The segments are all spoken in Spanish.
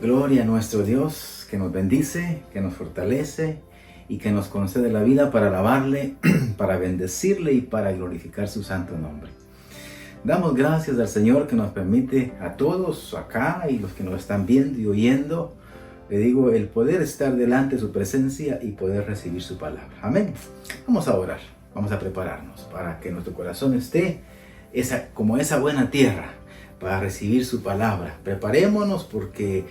Gloria a nuestro Dios, que nos bendice, que nos fortalece y que nos concede la vida para alabarle, para bendecirle y para glorificar su santo nombre. Damos gracias al Señor que nos permite a todos acá y los que nos están viendo y oyendo, le digo, el poder estar delante de su presencia y poder recibir su palabra. Amén. Vamos a orar, vamos a prepararnos para que nuestro corazón esté como esa buena tierra para recibir su palabra. Preparémonos porque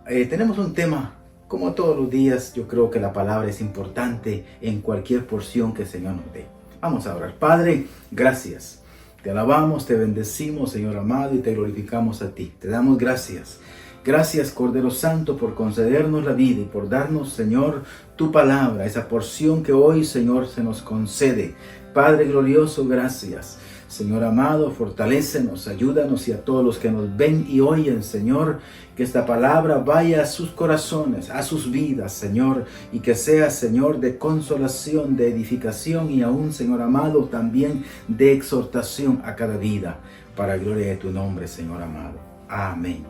tenemos un tema. Como todos los días, yo creo que la palabra es importante en cualquier porción que el Señor nos dé. Vamos a orar. Padre, gracias. Te alabamos, te bendecimos, Señor amado, y te glorificamos a ti. Te damos gracias. Gracias, Cordero Santo, por concedernos la vida y por darnos, Señor, tu palabra, esa porción que hoy, Señor, se nos concede. Padre glorioso, gracias. Señor amado, fortalécenos, ayúdanos y a todos los que nos ven y oyen, Señor, que esta palabra vaya a sus corazones, a sus vidas, Señor, y que sea, Señor, de consolación, de edificación y aún, Señor amado, también de exhortación a cada vida, para gloria de tu nombre, Señor amado. Amén.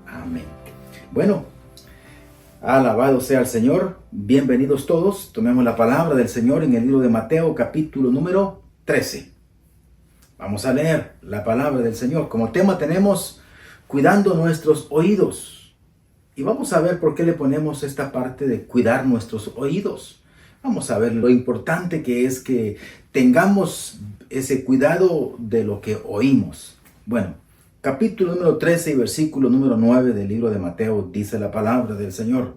Amén. Bueno, alabado sea el Señor. Bienvenidos todos. Tomemos la palabra del Señor en el libro de Mateo, capítulo número 13. Vamos a leer la palabra del Señor. Como tema tenemos cuidando nuestros oídos. Y vamos a ver por qué le ponemos esta parte de cuidar nuestros oídos. Vamos a ver lo importante que es que tengamos ese cuidado de lo que oímos. Bueno, capítulo número 13 y versículo número 9 del libro de Mateo dice la palabra del Señor.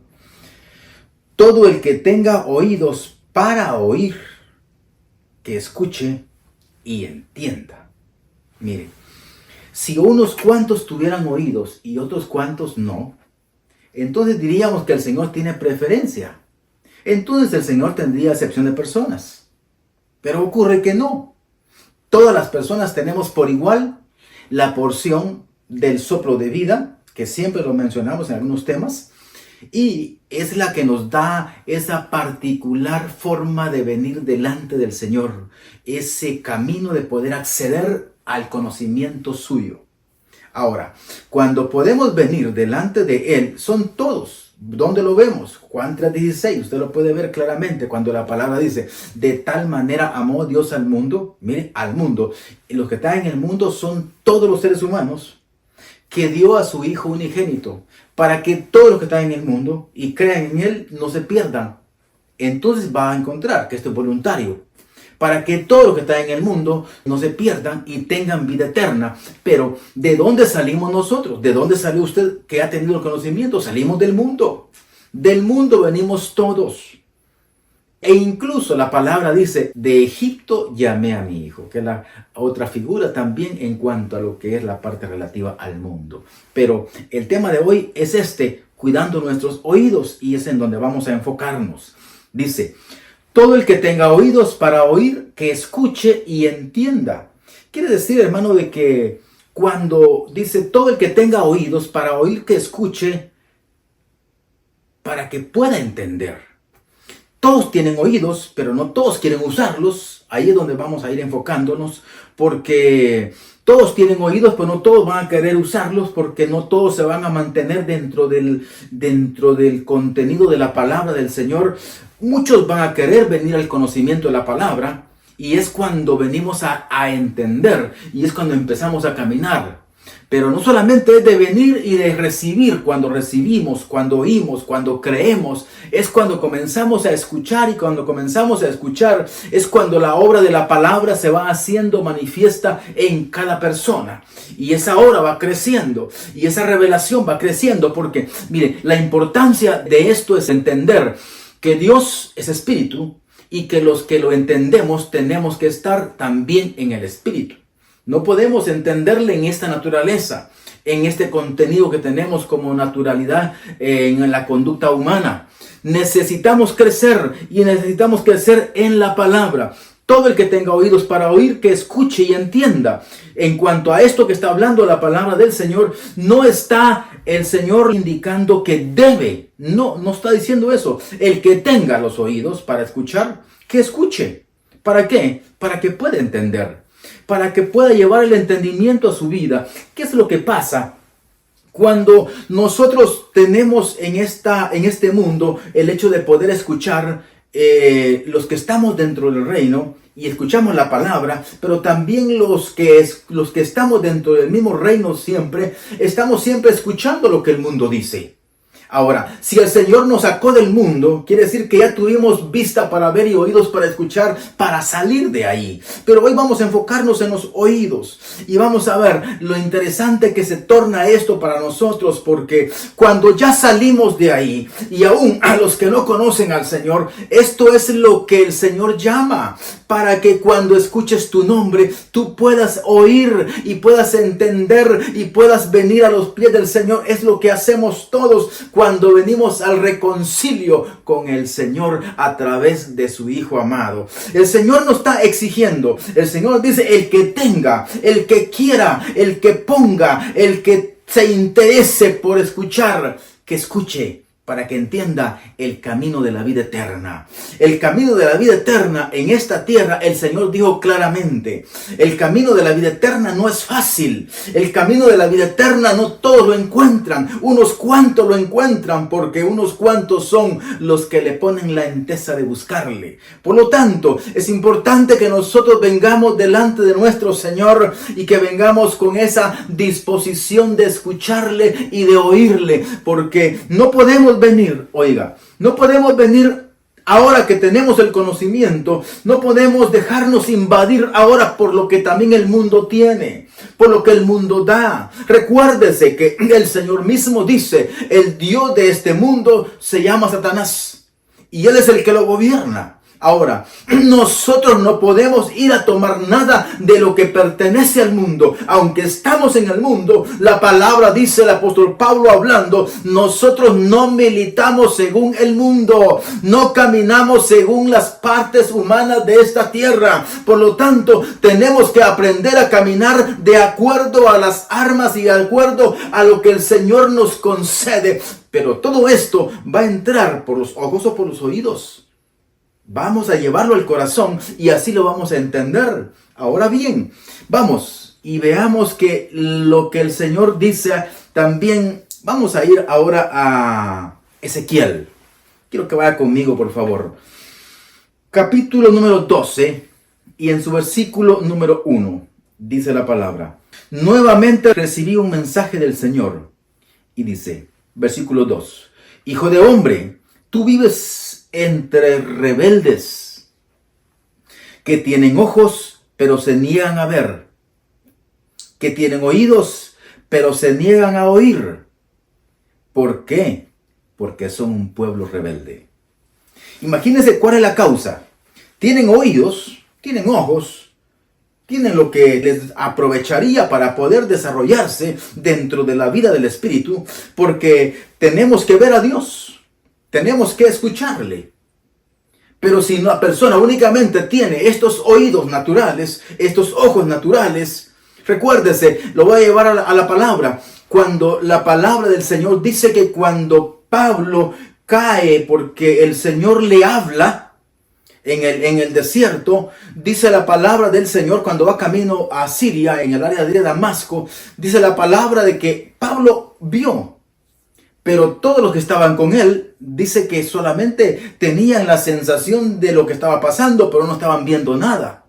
Todo el que tenga oídos para oír, que escuche y entienda. Mire, si unos cuantos tuvieran oídos y otros cuantos no, entonces diríamos que el Señor tiene preferencia. Entonces el Señor tendría excepción de personas. Pero ocurre que no. Todas las personas tenemos por igual la porción del soplo de vida, que siempre lo mencionamos en algunos temas, y es la que nos da esa particular forma de venir delante del Señor, ese camino de poder acceder al conocimiento suyo. Ahora, cuando podemos venir delante de Él, son todos. ¿Dónde lo vemos? Juan 3:16, usted lo puede ver claramente cuando la palabra dice, de tal manera amó Dios al mundo, mire, al mundo, y los que están en el mundo son todos los seres humanos, que dio a su Hijo unigénito, para que todos los que están en el mundo y crean en Él no se pierdan. Entonces va a encontrar que esto es voluntario, para que todos los que están en el mundo no se pierdan y tengan vida eterna. Pero ¿de dónde salimos nosotros? ¿De dónde salió usted que ha tenido el conocimiento? Salimos del mundo. Del mundo venimos todos. E incluso la palabra dice, de Egipto llamé a mi hijo, que es la otra figura también en cuanto a lo que es la parte relativa al mundo. Pero el tema de hoy es cuidando nuestros oídos, y es en donde vamos a enfocarnos. Dice, todo el que tenga oídos para oír, que escuche y entienda. Quiere decir, hermano, de que cuando dice todo el que tenga oídos para oír, que escuche, para que pueda entender. Todos tienen oídos, pero no todos quieren usarlos. Ahí es donde vamos a ir enfocándonos, porque todos tienen oídos, pero no todos van a querer usarlos, porque no todos se van a mantener dentro del contenido de la palabra del Señor. Muchos van a querer venir al conocimiento de la palabra, y es cuando venimos a entender, y es cuando empezamos a caminar. Pero no solamente es de venir y de recibir. Cuando recibimos, cuando oímos, cuando creemos, es cuando comenzamos a escuchar, y cuando comenzamos a escuchar es cuando la obra de la palabra se va haciendo manifiesta en cada persona. Y esa obra va creciendo y esa revelación va creciendo, porque, mire, la importancia de esto es entender que Dios es espíritu y que los que lo entendemos tenemos que estar también en el espíritu. No podemos entenderle en esta naturaleza, en este contenido que tenemos como naturalidad en la conducta humana. Necesitamos crecer, y necesitamos crecer en la palabra. Todo el que tenga oídos para oír, que escuche y entienda. En cuanto a esto que está hablando la palabra del Señor, no está el Señor indicando que debe. No está diciendo eso. El que tenga los oídos para escuchar, que escuche. ¿Para qué? Para que pueda entender. Para que pueda llevar el entendimiento a su vida. ¿Qué es lo que pasa cuando nosotros tenemos en este mundo el hecho de poder escuchar? Los que estamos dentro del reino y escuchamos la palabra, pero también los que estamos dentro del mismo reino estamos siempre escuchando lo que el mundo dice. Ahora, si el Señor nos sacó del mundo, quiere decir que ya tuvimos vista para ver y oídos para escuchar, para salir de ahí. Pero hoy vamos a enfocarnos en los oídos y vamos a ver lo interesante que se torna esto para nosotros, porque cuando ya salimos de ahí, y aún a los que no conocen al Señor, esto es lo que el Señor llama, para que cuando escuches tu nombre, tú puedas oír y puedas entender y puedas venir a los pies del Señor. Es lo que hacemos todos cuando venimos al reconcilio con el Señor a través de su Hijo amado. El Señor nos está exigiendo. El Señor dice, el que tenga, el que quiera, el que ponga, el que se interese por escuchar, que escuche, para que entienda el camino de la vida eterna. El camino de la vida eterna en esta tierra, el Señor dijo claramente, el camino de la vida eterna no es fácil. El camino de la vida eterna no todos lo encuentran. Unos cuantos lo encuentran, porque unos cuantos son los que le ponen la entesa de buscarle. Por lo tanto, es importante que nosotros vengamos delante de nuestro Señor y que vengamos con esa disposición de escucharle y de oírle, porque no podemos venir, no podemos venir ahora que tenemos el conocimiento, no podemos dejarnos invadir ahora por lo que también el mundo tiene, por lo que el mundo da. Recuérdese que el Señor mismo dice, el Dios de este mundo se llama Satanás y él es el que lo gobierna. Ahora, nosotros no podemos ir a tomar nada de lo que pertenece al mundo. Aunque estamos en el mundo, la palabra dice el apóstol Pablo hablando, nosotros no militamos según el mundo, no caminamos según las partes humanas de esta tierra. Por lo tanto, tenemos que aprender a caminar de acuerdo a las armas y de acuerdo a lo que el Señor nos concede. Pero todo esto va a entrar por los ojos o por los oídos. Vamos a llevarlo al corazón y así lo vamos a entender. Ahora bien, vamos y veamos que lo que el Señor dice también. Vamos a ir ahora a Ezequiel. Quiero que vaya conmigo, por favor. Capítulo número 12 y en su versículo número 1 dice la palabra. Nuevamente recibí un mensaje del Señor y dice, versículo 2. Hijo de hombre, tú vives entre rebeldes que tienen ojos pero se niegan a ver, que tienen oídos pero se niegan a oír. ¿Por qué? Porque son un pueblo rebelde. Imagínense cuál es la causa. Tienen oídos, tienen ojos, tienen lo que les aprovecharía para poder desarrollarse dentro de la vida del Espíritu, porque tenemos que ver a Dios. Tenemos que escucharle. Pero si una persona únicamente tiene estos oídos naturales, estos ojos naturales, recuérdese, lo voy a llevar a la palabra. Cuando la palabra del Señor dice que cuando Pablo cae porque el Señor le habla en el desierto, dice la palabra del Señor cuando va camino a Siria, en el área de Damasco, dice la palabra de que Pablo vio. Pero todos los que estaban con él, dice que solamente tenían la sensación de lo que estaba pasando, pero no estaban viendo nada.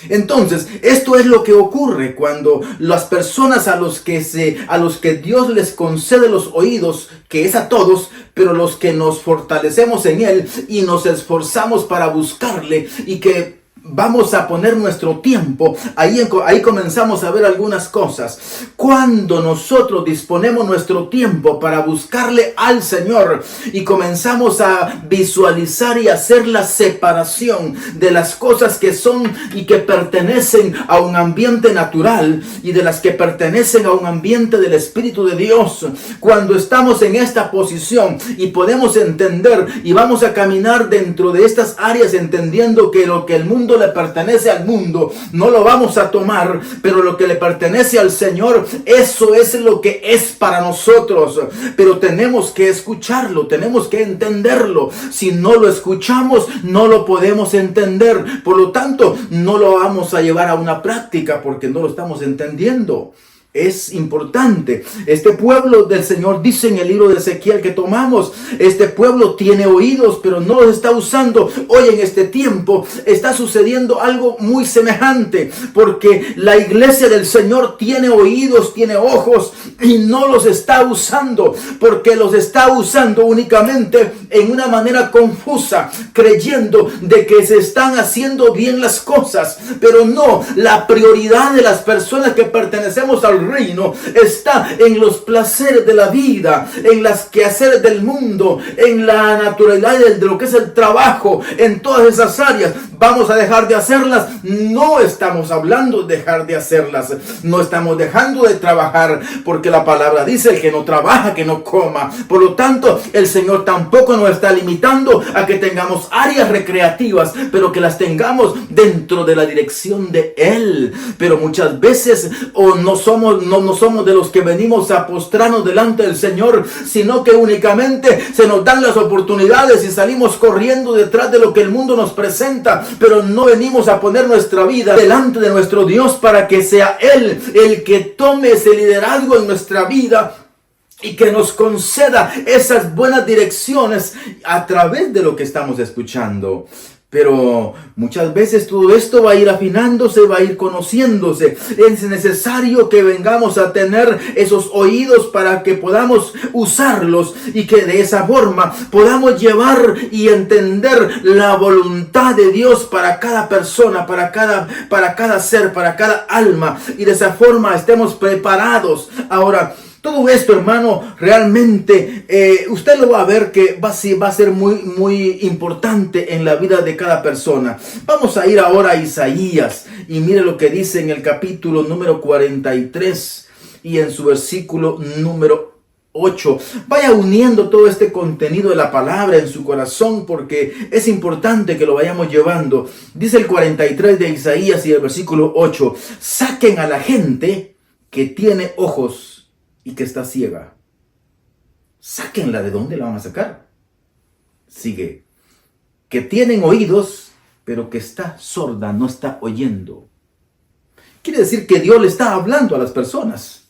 Entonces, esto es lo que ocurre cuando las personas a los que Dios les concede los oídos, que es a todos, pero los que nos fortalecemos en Él y nos esforzamos para buscarle y que vamos a poner nuestro tiempo, ahí comenzamos a ver algunas cosas. Cuando nosotros disponemos nuestro tiempo para buscarle al Señor y comenzamos a visualizar y hacer la separación de las cosas que son y que pertenecen a un ambiente natural y de las que pertenecen a un ambiente del Espíritu de Dios, cuando estamos en esta posición y podemos entender y vamos a caminar dentro de estas áreas entendiendo que lo que el mundo mundo le pertenece al mundo, no lo vamos a tomar, pero lo que le pertenece al Señor, eso es lo que es para nosotros. Pero tenemos que escucharlo, tenemos que entenderlo. Si no lo escuchamos, no lo podemos entender. Por lo tanto, no lo vamos a llevar a una práctica porque no lo estamos entendiendo. Es importante. Este pueblo del Señor dice en el libro de Ezequiel que tomamos, este pueblo tiene oídos, pero no los está usando. Hoy en este tiempo está sucediendo algo muy semejante, porque la iglesia del Señor tiene oídos, tiene ojos y no los está usando, porque los está usando únicamente en una manera confusa, creyendo de que se están haciendo bien las cosas, pero no, la prioridad de las personas que pertenecemos al reino está en los placeres de la vida, en las quehaceres del mundo, en la naturalidad de lo que es el trabajo, en todas esas áreas. ¿Vamos a dejar de hacerlas? No estamos hablando de dejar de hacerlas, no estamos dejando de trabajar, porque la palabra dice: el que no trabaja, que no coma. Por lo tanto, el Señor tampoco nos está limitando a que tengamos áreas recreativas, pero que las tengamos dentro de la dirección de Él. Pero muchas veces no somos de los que venimos a postrarnos delante del Señor, sino que únicamente se nos dan las oportunidades y salimos corriendo detrás de lo que el mundo nos presenta, pero no venimos a poner nuestra vida delante de nuestro Dios para que sea Él el que tome ese liderazgo en nuestra vida y que nos conceda esas buenas direcciones a través de lo que estamos escuchando. Pero muchas veces todo esto va a ir afinándose, va a ir conociéndose. Es necesario que vengamos a tener esos oídos para que podamos usarlos y que de esa forma podamos llevar y entender la voluntad de Dios para cada persona, para cada ser, para cada alma. Y de esa forma estemos preparados. Ahora, todo esto, hermano, realmente usted lo va a ver que va a ser muy importante en la vida de cada persona. Vamos a ir ahora a Isaías y mire lo que dice en el capítulo número 43 y en su versículo número 8. Vaya uniendo todo este contenido de la palabra en su corazón, porque es importante que lo vayamos llevando. Dice el 43 de Isaías y el versículo 8: saquen a la gente que tiene ojos y que está ciega. Sáquenla. ¿De dónde la van a sacar? Sigue: que tienen oídos, pero que está sorda, no está oyendo. Quiere decir que Dios le está hablando a las personas,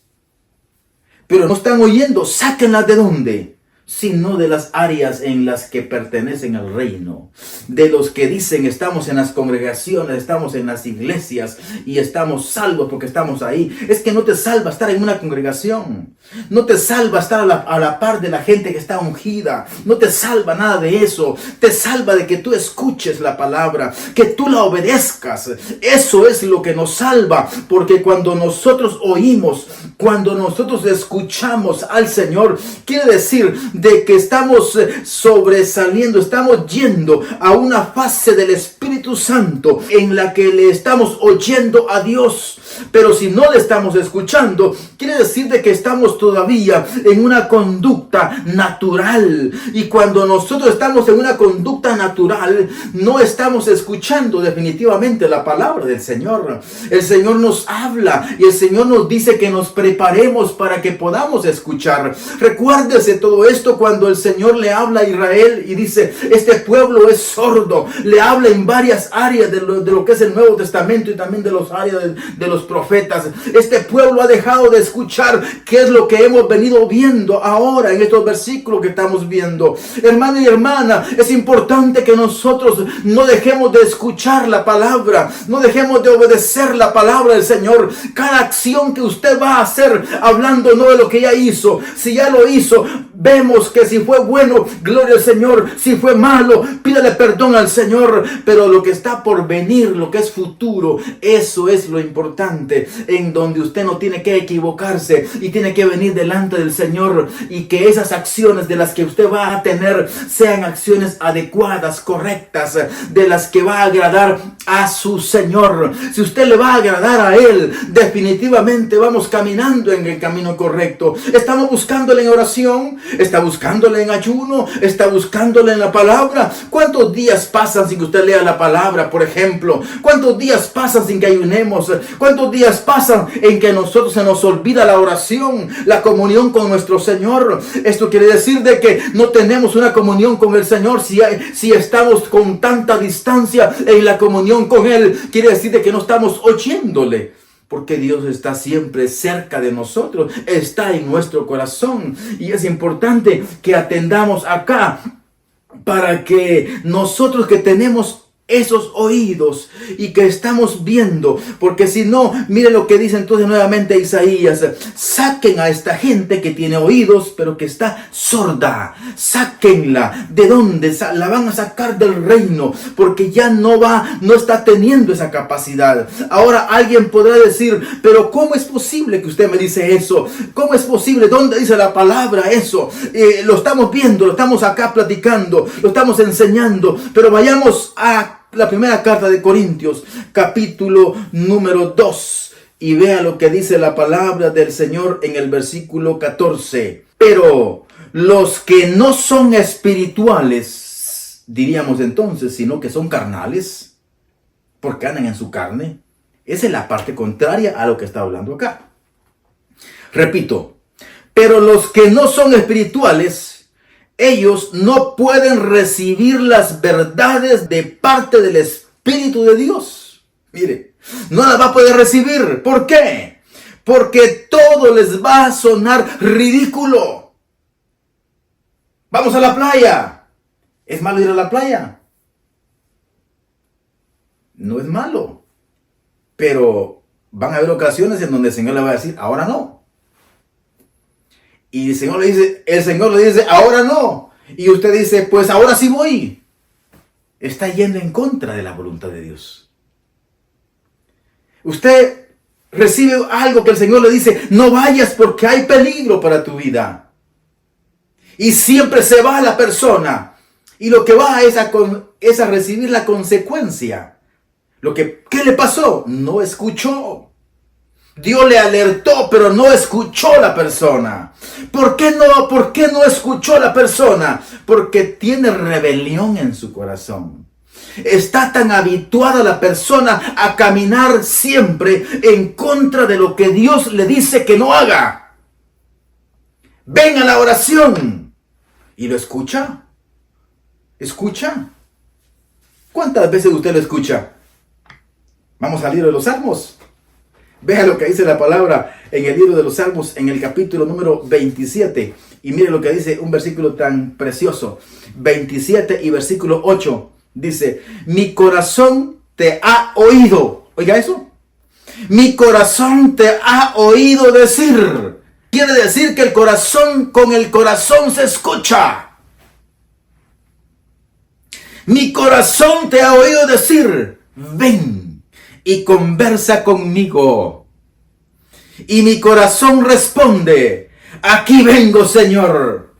pero no están oyendo. Sáquenla. ¿De dónde? Sino de las áreas en las que pertenecen al reino. De los que dicen: estamos en las congregaciones, estamos en las iglesias y estamos salvos porque estamos ahí. Es que no te salva estar en una congregación. No te salva estar a la par de la gente que está ungida. No te salva nada de eso. Te salva de que tú escuches la palabra, que tú la obedezcas. Eso es lo que nos salva, porque cuando nosotros oímos, cuando nosotros escuchamos al Señor, quiere decir de que estamos sobresaliendo, estamos yendo a una fase del Espíritu Santo en la que le estamos oyendo a Dios. Pero si no le estamos escuchando, quiere decir de que estamos todavía en una conducta natural. Y cuando nosotros estamos en una conducta natural, no estamos escuchando definitivamente la palabra del Señor. El Señor nos habla y el Señor nos dice que nos preparemos para que podamos escuchar. Recuérdese todo esto cuando el Señor le habla a Israel y dice: este pueblo es sordo. Le habla en varias áreas de lo que es el Nuevo Testamento y también de las áreas de los profetas. Este pueblo ha dejado de escuchar, que es lo que hemos venido viendo ahora en estos versículos que estamos viendo. Hermano y hermana, es importante que nosotros no dejemos de escuchar la palabra, no dejemos de obedecer la palabra del Señor. Cada acción que usted va a hacer, hablando no de lo que ya hizo, si ya lo hizo, vemos que si fue bueno, gloria al Señor. Si fue malo, pídale perdón al Señor. Pero lo que está por venir, lo que es futuro, eso es lo importante, en donde usted no tiene que equivocarse y tiene que venir delante del Señor, y que esas acciones de las que usted va a tener sean acciones adecuadas, correctas, de las que va a agradar a su Señor. Si usted le va a agradar a Él, definitivamente vamos caminando en el camino correcto. Estamos buscándole en oración, está buscándole en ayuno, está buscándole en la palabra. ¿Cuántos días pasan sin que usted lea la palabra, por ejemplo? ¿Cuántos días pasan sin que ayunemos? ¿Cuántos días pasan en que a nosotros se nos olvida la oración, la comunión con nuestro Señor? Esto quiere decir de que no tenemos una comunión con el Señor si estamos con tanta distancia en la comunión con Él. Quiere decir de que no estamos oyéndole. Porque Dios está siempre cerca de nosotros, está en nuestro corazón. Y es importante que atendamos acá para que nosotros que tenemos esos oídos y que estamos viendo, porque si no, mire lo que dice entonces nuevamente Isaías: saquen a esta gente que tiene oídos pero que está sorda, sáquenla. ¿De dónde? La van a sacar del reino, porque ya no está teniendo esa capacidad. Ahora alguien podrá decir: pero ¿cómo es posible que usted me dice eso? ¿Cómo es posible? ¿Dónde dice la palabra eso? Lo estamos viendo, lo estamos acá platicando, lo estamos enseñando, pero vayamos a la primera carta de Corintios, capítulo número 2, y vea lo que dice la palabra del Señor en el versículo 14. Pero los que no son espirituales, diríamos entonces, sino que son carnales, porque andan en su carne. Esa es la parte contraria a lo que está hablando acá. Repito, pero los que no son espirituales, ellos no pueden recibir las verdades de parte del Espíritu de Dios. Mire, no las va a poder recibir. ¿Por qué? Porque todo les va a sonar ridículo. Vamos a la playa. ¿Es malo ir a la playa? No es malo. Pero van a haber ocasiones en donde el Señor le va a decir: ahora no. Y el Señor le dice: ahora no. Y usted dice: pues ahora sí voy. Está yendo en contra de la voluntad de Dios. Usted recibe algo que el Señor le dice: no vayas porque hay peligro para tu vida. Y siempre se va la persona. Y lo que va es a recibir la consecuencia. ¿Qué le pasó? No escuchó. Dios le alertó, pero no escuchó la persona. ¿Por qué no escuchó la persona? Porque tiene rebelión en su corazón. Está tan habituada la persona a caminar siempre en contra de lo que Dios le dice que no haga. Ven a la oración. ¿Y lo escucha? ¿Escucha? ¿Cuántas veces usted lo escucha? Vamos al libro de los Salmos. Vea lo que dice la palabra en el libro de los Salmos, en el capítulo número 27. Y mire lo que dice un versículo tan precioso. 27 y versículo 8. Dice: mi corazón te ha oído. Oiga eso. Mi corazón te ha oído decir. Quiere decir que con el corazón se escucha. Mi corazón te ha oído decir: ven y conversa conmigo. Y mi corazón responde: aquí vengo, Señor.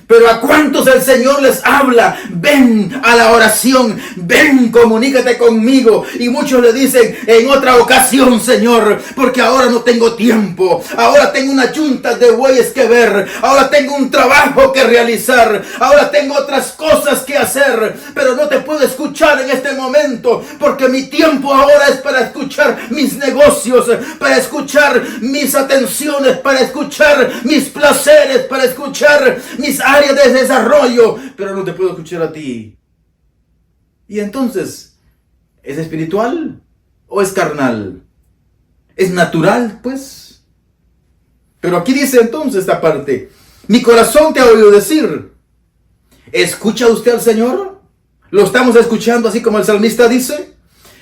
Pero ¿a cuántos el Señor les habla? Ven a la oración, ven, comunícate conmigo. Y muchos le dicen: en otra ocasión, Señor, porque ahora no tengo tiempo. Ahora tengo una yunta de bueyes que ver. Ahora tengo un trabajo que realizar. Ahora tengo otras cosas que hacer. Pero no te puedo escuchar en este momento, porque mi tiempo ahora es para escuchar mis negocios, para escuchar mis atenciones, para escuchar mis placeres, para escuchar mis áreas de desarrollo, pero no te puedo escuchar a ti. Y entonces, ¿es espiritual o es carnal? ¿Es natural, pues? Pero aquí dice entonces esta parte: mi corazón te ha oído decir. ¿Escucha usted al Señor? ¿Lo estamos escuchando así como el salmista dice?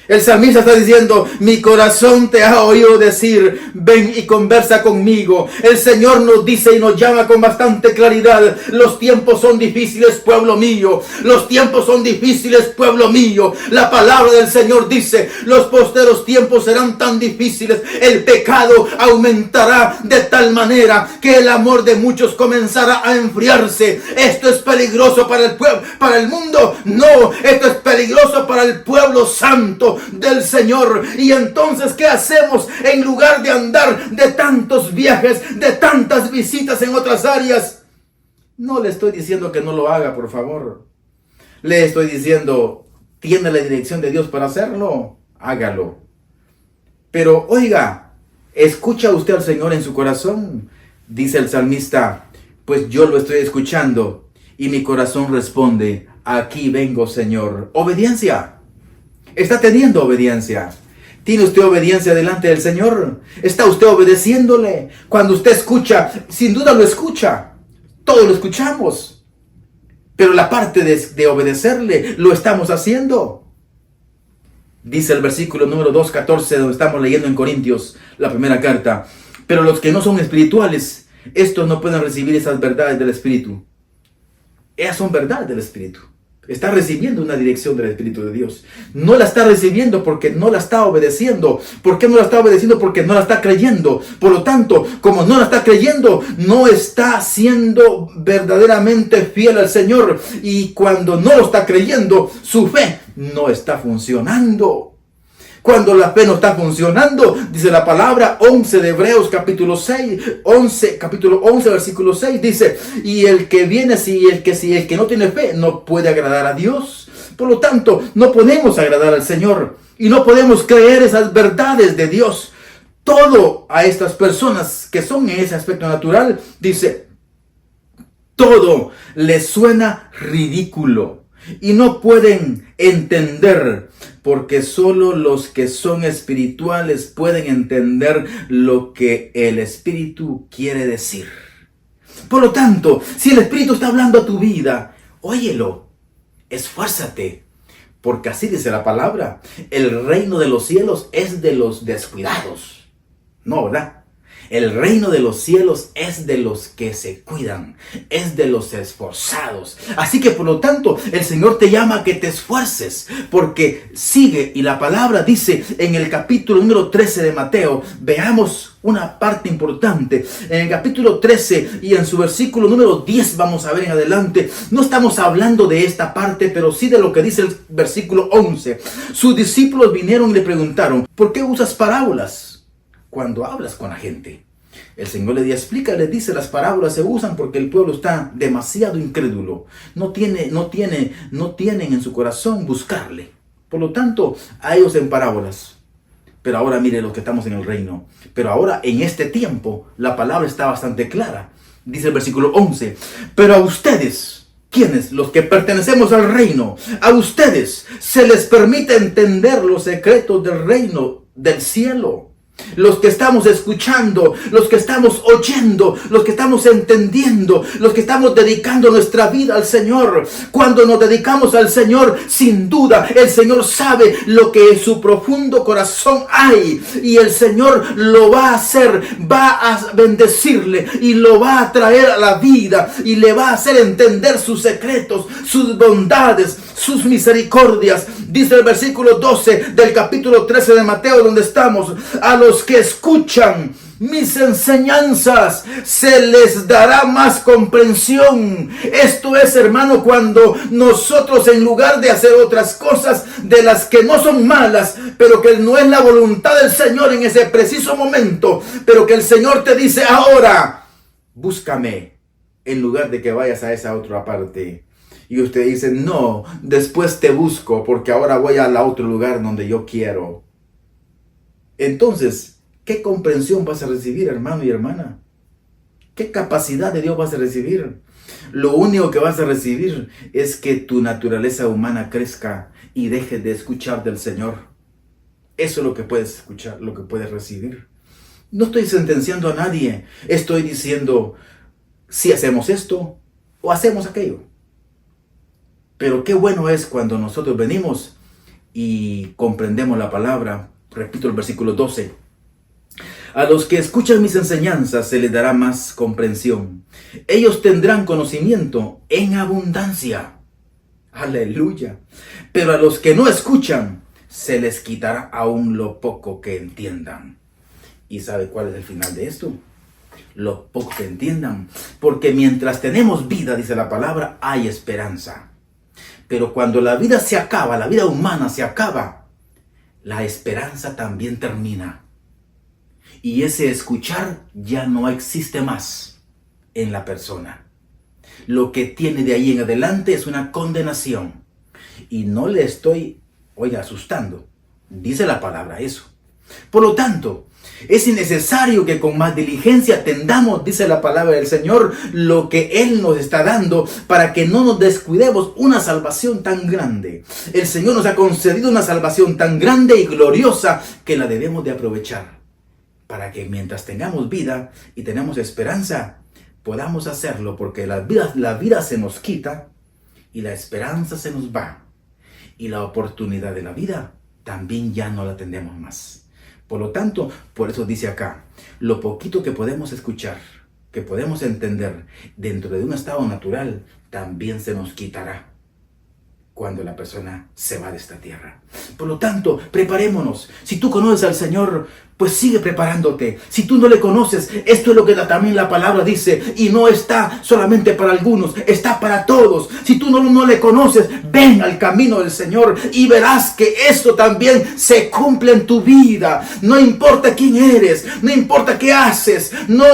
El salmista está diciendo: mi corazón te ha oído decir, ven y conversa conmigo. El Señor nos dice y nos llama con bastante claridad: los tiempos son difíciles, pueblo mío. Los tiempos son difíciles, pueblo mío. La palabra del Señor dice: los posteros tiempos serán tan difíciles. El pecado aumentará de tal manera que el amor de muchos comenzará a enfriarse. Esto es peligroso para el pueblo, para el mundo. No, esto es peligroso para el pueblo santo del Señor. Y entonces, ¿qué hacemos? En lugar de andar de tantos viajes, de tantas visitas en otras áreas, No le estoy diciendo que no lo haga, por favor. Le estoy diciendo, ¿tiene la dirección de Dios para hacerlo? Hágalo. Pero oiga, ¿escucha usted al Señor en su corazón? Dice el salmista, pues yo lo estoy escuchando y mi corazón responde, aquí vengo, Señor. Obediencia. ¿Está teniendo obediencia? ¿Tiene usted obediencia delante del Señor? ¿Está usted obedeciéndole? Cuando usted escucha, sin duda lo escucha. Todos lo escuchamos. Pero la parte de obedecerle, lo estamos haciendo. Dice el versículo número 2:14, donde estamos leyendo en Corintios, la primera carta. Pero los que no son espirituales, estos no pueden recibir esas verdades del Espíritu. Esas son verdades del Espíritu. Está recibiendo una dirección del Espíritu de Dios. No la está recibiendo porque no la está obedeciendo. ¿Por qué no la está obedeciendo? Porque no la está creyendo. Por lo tanto, como no la está creyendo, no está siendo verdaderamente fiel al Señor. Y cuando no lo está creyendo, su fe no está funcionando. Cuando la fe no está funcionando, dice la palabra 11 de Hebreos capítulo 11 versículo 6, dice, y el que viene, el que no tiene fe, no puede agradar a Dios. Por lo tanto, no podemos agradar al Señor y no podemos creer esas verdades de Dios. Todo a estas personas que son en ese aspecto natural, dice, todo les suena ridículo y no pueden entender, porque solo los que son espirituales pueden entender lo que el Espíritu quiere decir. Por lo tanto, si el Espíritu está hablando a tu vida, óyelo, esfuérzate, porque así dice la palabra, el reino de los cielos es de los descuidados. No, ¿verdad? El reino de los cielos es de los que se cuidan, es de los esforzados. Así que por lo tanto el Señor te llama a que te esfuerces, porque sigue, y la palabra dice en el capítulo número 13 de Mateo, veamos una parte importante. En el capítulo 13 y en su versículo número 10 vamos a ver en adelante. No estamos hablando de esta parte, pero sí de lo que dice el versículo 11. Sus discípulos vinieron y le preguntaron, ¿por qué usas parábolas cuando hablas con la gente? El Señor les explica, les dice, las parábolas se usan porque el pueblo está demasiado incrédulo. No tienen en su corazón buscarle. Por lo tanto, a ellos en parábolas. Pero ahora mire los que estamos en el reino. Pero ahora en este tiempo la palabra está bastante clara. Dice el versículo 11. Pero a ustedes, ¿quiénes? Los que pertenecemos al reino. A ustedes se les permite entender los secretos del reino del cielo. Los que estamos escuchando, los que estamos oyendo, los que estamos entendiendo, los que estamos dedicando nuestra vida al Señor. Cuando nos dedicamos al Señor, sin duda, el Señor sabe lo que en su profundo corazón hay. Y el Señor lo va a hacer, va a bendecirle y lo va a traer a la vida. Y le va a hacer entender sus secretos, sus bondades, sus misericordias. Dice el versículo 12 del capítulo 13 de Mateo, donde estamos, a los que escuchan mis enseñanzas se les dará más comprensión. Esto es, hermano, cuando nosotros, en lugar de hacer otras cosas de las que no son malas, pero que no es la voluntad del Señor en ese preciso momento, pero que el Señor te dice ahora, búscame, en lugar de que vayas a esa otra parte. Y usted dice, no, después te busco porque ahora voy al otro lugar donde yo quiero. Entonces, ¿qué comprensión vas a recibir, hermano y hermana? ¿Qué capacidad de Dios vas a recibir? Lo único que vas a recibir es que tu naturaleza humana crezca y dejes de escuchar del Señor. Eso es lo que puedes escuchar, lo que puedes recibir. No estoy sentenciando a nadie. Estoy diciendo si hacemos esto o hacemos aquello. Pero qué bueno es cuando nosotros venimos y comprendemos la palabra. Repito el versículo 12. A los que escuchan mis enseñanzas se les dará más comprensión. Ellos tendrán conocimiento en abundancia. Aleluya. Pero a los que no escuchan se les quitará aún lo poco que entiendan. ¿Y sabe cuál es el final de esto? Lo poco que entiendan. Porque mientras tenemos vida, dice la palabra, hay esperanza. Pero cuando la vida se acaba, la vida humana se acaba, la esperanza también termina. Y ese escuchar ya no existe más en la persona. Lo que tiene de ahí en adelante es una condenación. Y no le estoy, asustando. Dice la palabra eso. Por lo tanto, es necesario que con más diligencia atendamos, dice la palabra del Señor, lo que Él nos está dando para que no nos descuidemos una salvación tan grande. El Señor nos ha concedido una salvación tan grande y gloriosa que la debemos de aprovechar para que mientras tengamos vida y tenemos esperanza, podamos hacerlo, porque la vida se nos quita y la esperanza se nos va. Y la oportunidad de la vida también ya no la tendremos más. Por lo tanto, por eso dice acá, lo poquito que podemos escuchar, que podemos entender dentro de un estado natural, también se nos quitará cuando la persona se va de esta tierra. Por lo tanto, preparémonos. Si tú conoces al Señor, pues sigue preparándote. Si tú no le conoces, esto es lo que también la palabra dice. Y no está solamente para algunos, está para todos. Si tú no le conoces, ven al camino del Señor y verás que esto también se cumple en tu vida. No importa quién eres, no importa qué haces. No.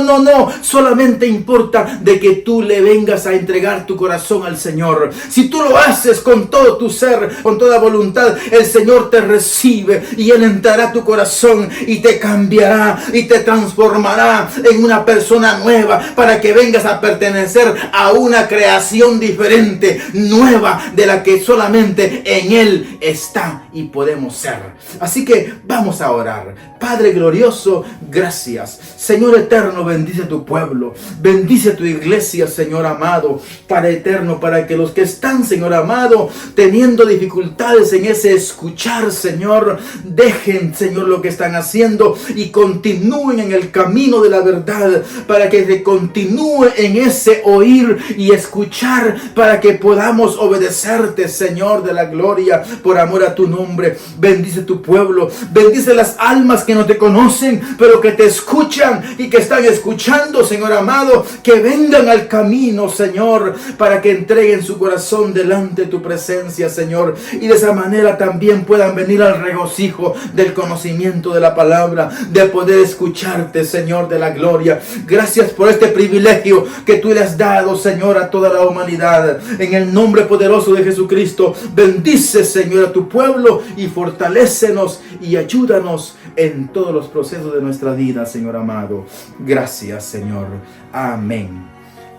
Solamente importa de que tú le vengas a entregar tu corazón al Señor. Si tú lo haces con todo tu ser, con toda voluntad, el Señor te recibe y Él entrará a tu corazón y te cambiará y te transformará en una persona nueva para que vengas a pertenecer a una creación diferente, nueva, de la que solamente en Él está y podemos ser. Así que vamos a orar. Padre glorioso, gracias. Señor eterno, bendice a tu pueblo, bendice a tu iglesia, Señor amado, Padre eterno, para que los que están, Señor amado, teniendo dificultades en ese escuchar, Señor, dejen, Señor, lo que están haciendo y continúen en el camino de la verdad, para que se continúe en ese oír y escuchar, para que podamos obedecerte, Señor de la gloria, por amor a tu nombre. Bendice tu pueblo, bendice las almas que no te conocen, pero que te escuchan y que están escuchando, Señor amado, que vengan al camino, Señor, para que entreguen su corazón delante de tu presencia, Señor, y de esa manera también puedan venir al regocijo del conocimiento de la palabra, de poder escucharte, Señor de la gloria. Gracias por este privilegio que tú le has dado, Señor, a toda la humanidad. En el nombre poderoso de Jesucristo, bendice, Señor, a tu pueblo y fortalécenos y ayúdanos en todos los procesos de nuestra vida, Señor amado. Gracias, Señor. Amén.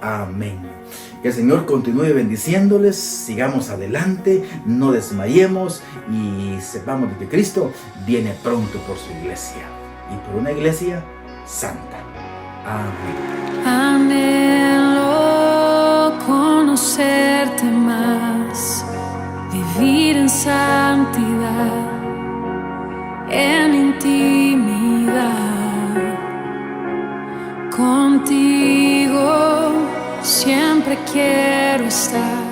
Amén. Que el Señor continúe bendiciéndoles. Sigamos adelante, no desmayemos y sepamos de que Cristo viene pronto por su iglesia y por una iglesia santa. Amén. Anhelo conocerte más, vivir en santidad, en intimidad contigo, siempre quiero estar.